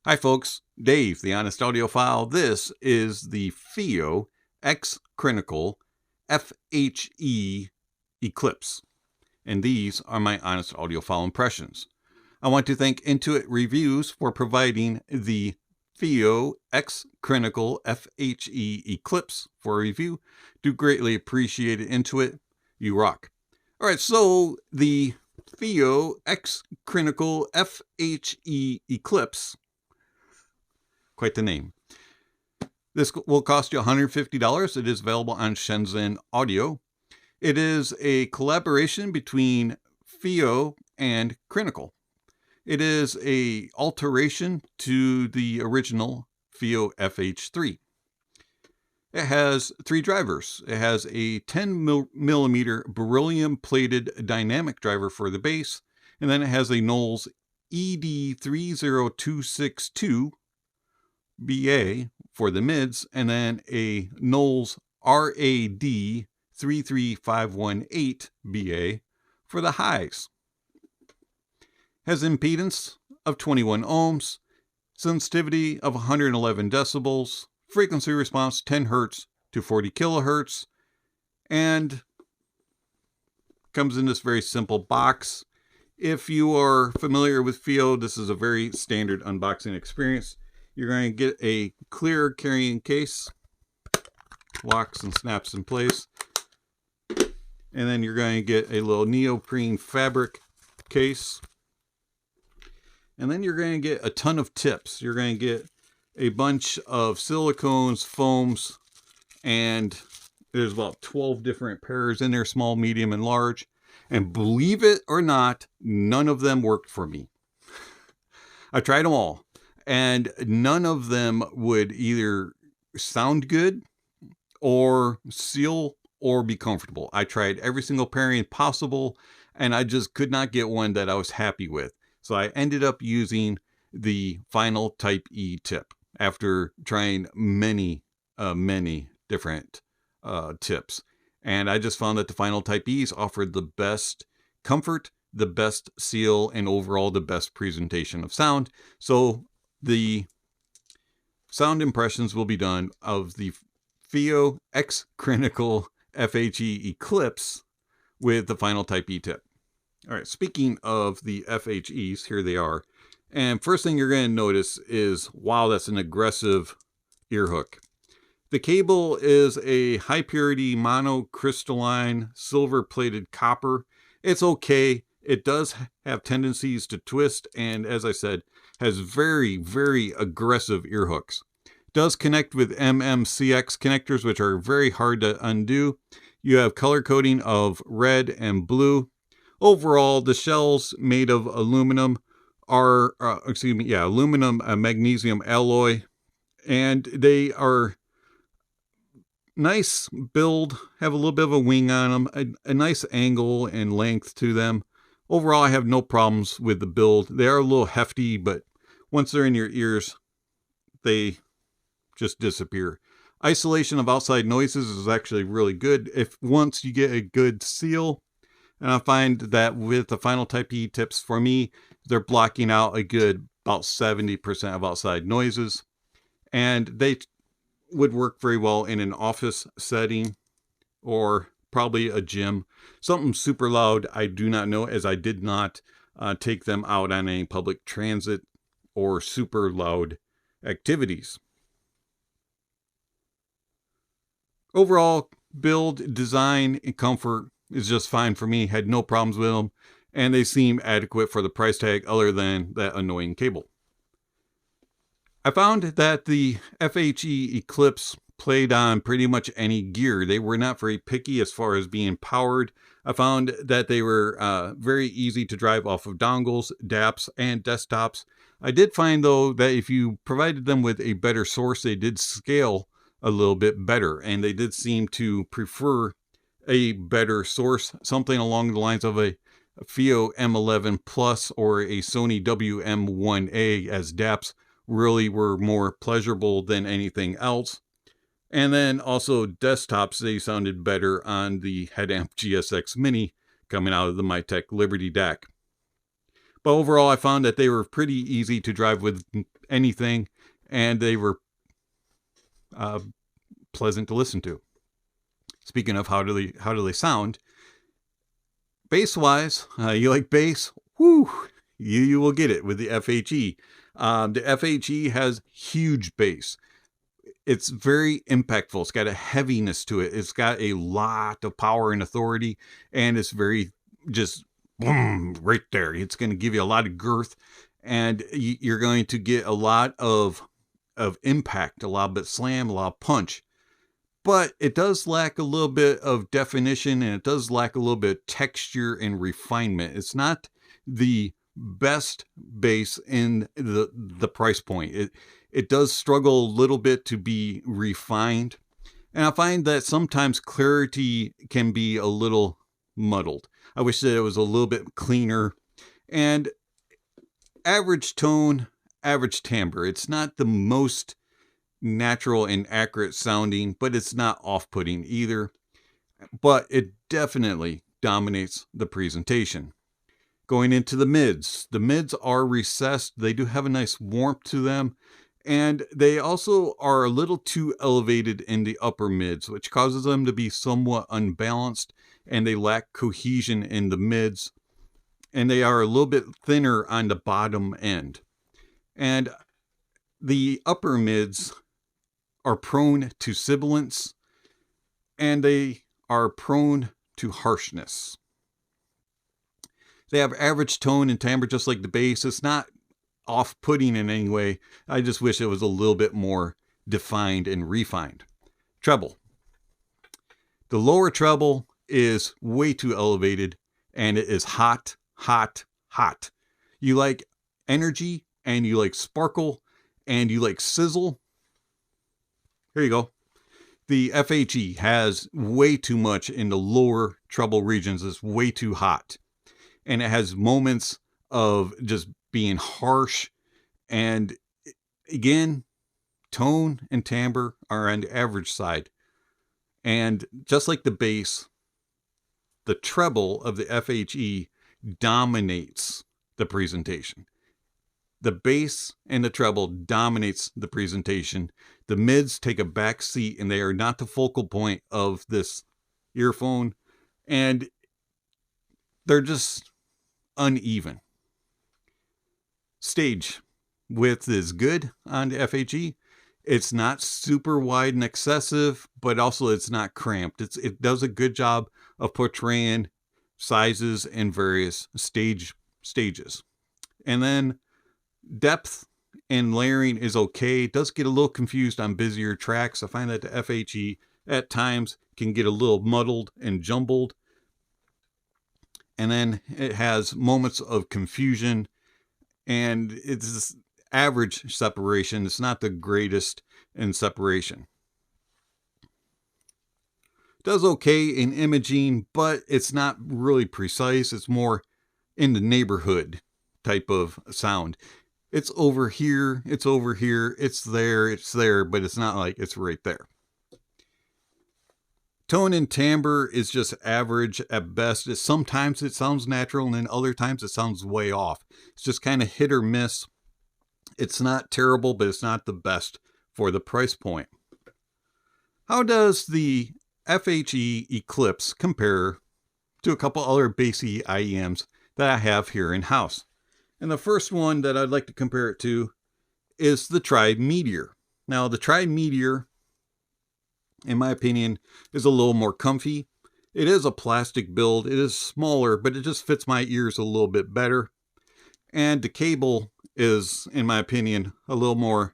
Hi folks, Dave, the Honest Audiophile. This is the Fiio Crinacle FHE Eclipse, and these are my Honest Audiophile impressions. I want to thank Intoit Reviews for providing the Fiio Crinacle FHE Eclipse for a review. Do greatly appreciate it, Intoit. You rock. Alright, so the Fiio Crinacle FHE Eclipse, quite the name. This will cost you $150. It is available on Shenzhen Audio. It is a collaboration between Fiio and Crinacle. It is an alteration to the original Fiio FH3. It has three drivers. It has a 10mm beryllium-plated dynamic driver for the bass, and then it has a Knowles ED30262 BA for the mids, and then a Knowles RAD33518 BA for the highs. Has impedance of 21 ohms, sensitivity of 111 decibels, frequency response 10 Hz to 40 kilohertz, and comes in this very simple box. If you are familiar with Fiio, this is a very standard unboxing experience. You're going to get a clear carrying case, locks and snaps in place, and then you're going to get a little neoprene fabric case, and then you're going to get a ton of tips. You're going to get a bunch of silicones, foams, and there's about 12 different pairs in there, small, medium, and large. And believe it or not, none of them worked for me. I tried them all, and none of them would either sound good or seal or be comfortable. I tried every single pairing possible, and I just could not get one that I was happy with. So I ended up using the Final Type E tip after trying many different tips. And I just found that the Final Type E's offered the best comfort, the best seal, and overall the best presentation of sound. So the sound impressions will be done of the Fiio Crinacle FHE Eclipse with the Final Type E tip. All right, speaking of the FHEs, here they are. And first thing you're going to notice is, wow, that's an aggressive ear hook. The cable is a high purity monocrystalline silver plated copper. It's okay. It does have tendencies to twist, and as I said, has very aggressive ear hooks. Does connect with MMCX connectors, which are very hard to undo. You have color coding of red and blue. Overall, the shells made of aluminum are, aluminum magnesium alloy, and they are nice build, have a little bit of a wing on them, a nice angle and length to them. Overall, I have no problems with the build. They are a little hefty, but once they're in your ears, they just disappear. Isolation of outside noises is actually really good if once you get a good seal. And I find that with the Final Type E tips, for me, they're blocking out a good about 70% of outside noises. And they would work very well in an office setting or probably a gym. Something super loud, I do not know, as I did not take them out on any public transit or super loud activities. Overall, build, design, and comfort is just fine for me. Had no problems with them, and they seem adequate for the price tag other than that annoying cable. I found that the FHE Eclipse played on pretty much any gear. They were not very picky as far as being powered. I found that they were very easy to drive off of dongles, DAPs, and desktops. I did find, though, that if you provided them with a better source, they did scale a little bit better, and they did seem to prefer a better source, something along the lines of a Fiio M11 Plus or a Sony WM1A, as DAPs really were more pleasurable than anything else. And then also desktops, they sounded better on the Headamp GSX Mini coming out of the Mytek Liberty DAC. But overall, I found that they were pretty easy to drive with anything, and they were pleasant to listen to. Speaking of how do they sound, bass-wise, you like bass? Woo! You will get it with the FHE. The FHE has huge bass. It's very impactful. It's got a heaviness to it. It's got a lot of power and authority, and it's very just boom, right there. It's going to give you a lot of girth, and you're going to get a lot of impact, a lot of slam, a lot of punch. But it does lack a little bit of definition, and it does lack a little bit of texture and refinement. It's not the best bass in the price point. It does struggle a little bit to be refined. And I find that sometimes clarity can be a little muddled. I wish that it was a little bit cleaner. And average tone, average timbre. It's not the most natural and accurate sounding, but it's not off-putting either. But it definitely dominates the presentation. Going into the mids are recessed. They do have a nice warmth to them. And they also are a little too elevated in the upper mids, which causes them to be somewhat unbalanced, and they lack cohesion in the mids. And they are a little bit thinner on the bottom end. And the upper mids are prone to sibilance, and they are prone to harshness. They have average tone and timbre just like the bass. It's not off-putting in any way. I just wish it was a little bit more defined and refined. Treble. The lower treble is way too elevated, and it is hot, hot, hot. You like energy, and you like sparkle, and you like sizzle. Here you go. The FHE has way too much in the lower treble regions. It's way too hot. And it has moments of just being harsh. And again, tone and timbre are on the average side. And just like the bass, the treble of the FHE dominates the presentation. The bass and the treble dominates the presentation. The mids take a back seat, and they are not the focal point of this earphone. And they're just uneven. Stage width is good on the FHE. It's not super wide and excessive, but also it's not cramped. It does a good job of portraying sizes and various stages. And then depth and layering is okay. It does get a little confused on busier tracks. I find that the FHE at times can get a little muddled and jumbled. And then it has moments of confusion, and it's average separation. It's not the greatest in separation. It does okay in imaging, but it's not really precise. It's more in the neighborhood type of sound. It's over here, it's over here, it's there, but it's not like it's right there. Tone and timbre is just average at best. Sometimes it sounds natural, and then other times it sounds way off. It's just kind of hit or miss. It's not terrible, but it's not the best for the price point. How does the FHE Eclipse compare to a couple other bassy IEMs that I have here in house? And the first one that I'd like to compare it to is the Tri-Meteor. Now, the Tri-Meteor, in my opinion, is a little more comfy. It is a plastic build. It is smaller, but it just fits my ears a little bit better. And the cable is, in my opinion, a little more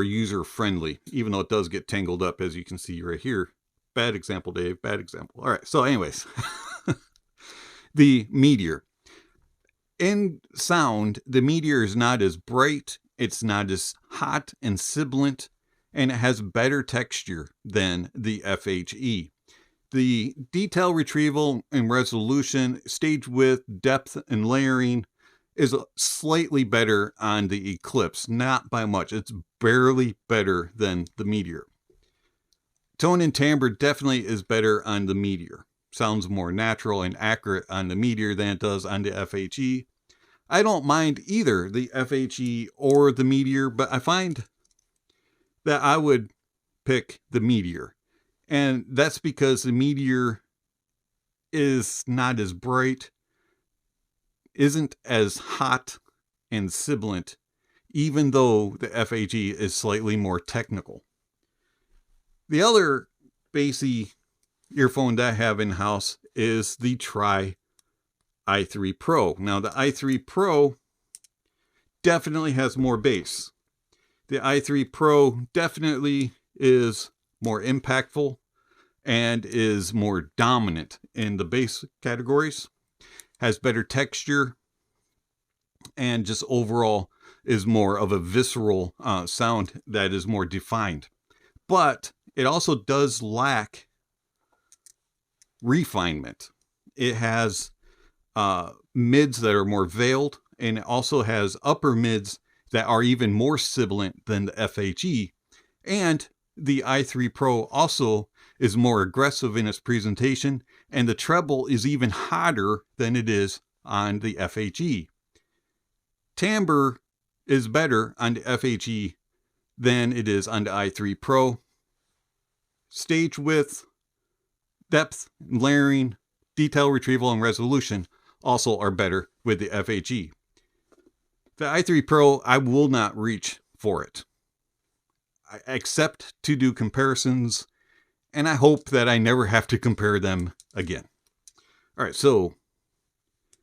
user-friendly, even though it does get tangled up, as you can see right here. Bad example, Dave. Bad example. All right. So anyways, the Meteor. In sound, the Meteor is not as bright. It's not as hot and sibilant, and it has better texture than the FHE. The detail retrieval and resolution, stage width, depth, and layering is slightly better on the Eclipse, not by much. It's barely better than the Meteor. Tone and timbre definitely is better on the Meteor. sounds more natural and accurate on the Meteor than it does on the FHE. I don't mind either the FHE or the Meteor, but I find that I would pick the Meteor. And that's because the Meteor is not as bright, isn't as hot and sibilant, even though the FHE is slightly more technical. The other bassy earphone that I have in-house is the i3 Pro. Now, the i3 Pro definitely has more bass. The i3 Pro definitely is more impactful and is more dominant in the bass categories, has better texture, and just overall is more of a visceral sound that is more defined. But it also does lack refinement. It has mids that are more veiled, and it also has upper mids that are even more sibilant than the FHE. And the i3 Pro also is more aggressive in its presentation, and the treble is even hotter than it is on the FHE. Timbre is better on the FHE than it is on the i3 Pro. Stage width, depth, layering, detail retrieval, and resolution also are better with the FHE. The i3 Pro, I will not reach for it, except to do comparisons, and I hope that I never have to compare them again. All right, so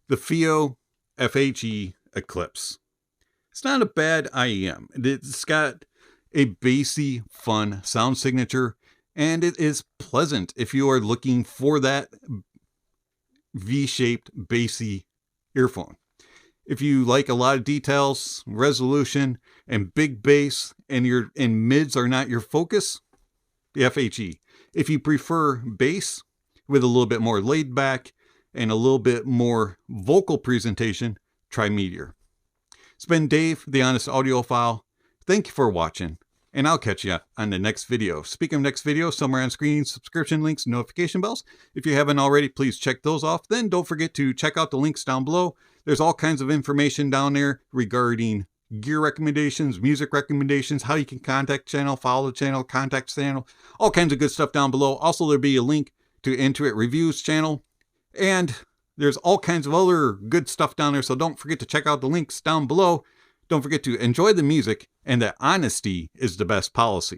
the Fiio FHE Eclipse. It's not a bad IEM. It's got a bassy, fun sound signature, and it is pleasant if you are looking for that V-shaped bassy earphone. If you like a lot of details, resolution, and big bass, and mids are not your focus, the FHE. If you prefer bass with a little bit more laid back and a little bit more vocal presentation, try Meteor. It's been Dave, the Honest Audiophile. Thank you for watching, and I'll catch you on the next video. Speaking of next video, somewhere on screen, subscription links, notification bells. If you haven't already, please check those off. Then don't forget to check out the links down below. There's all kinds of information down there regarding gear recommendations, music recommendations, how you can contact the channel, follow the channel, contact the channel, all kinds of good stuff down below. Also, there'll be a link to Intoit Reviews channel, and there's all kinds of other good stuff down there, so don't forget to check out the links down below. Don't forget to enjoy the music, and that honesty is the best policy.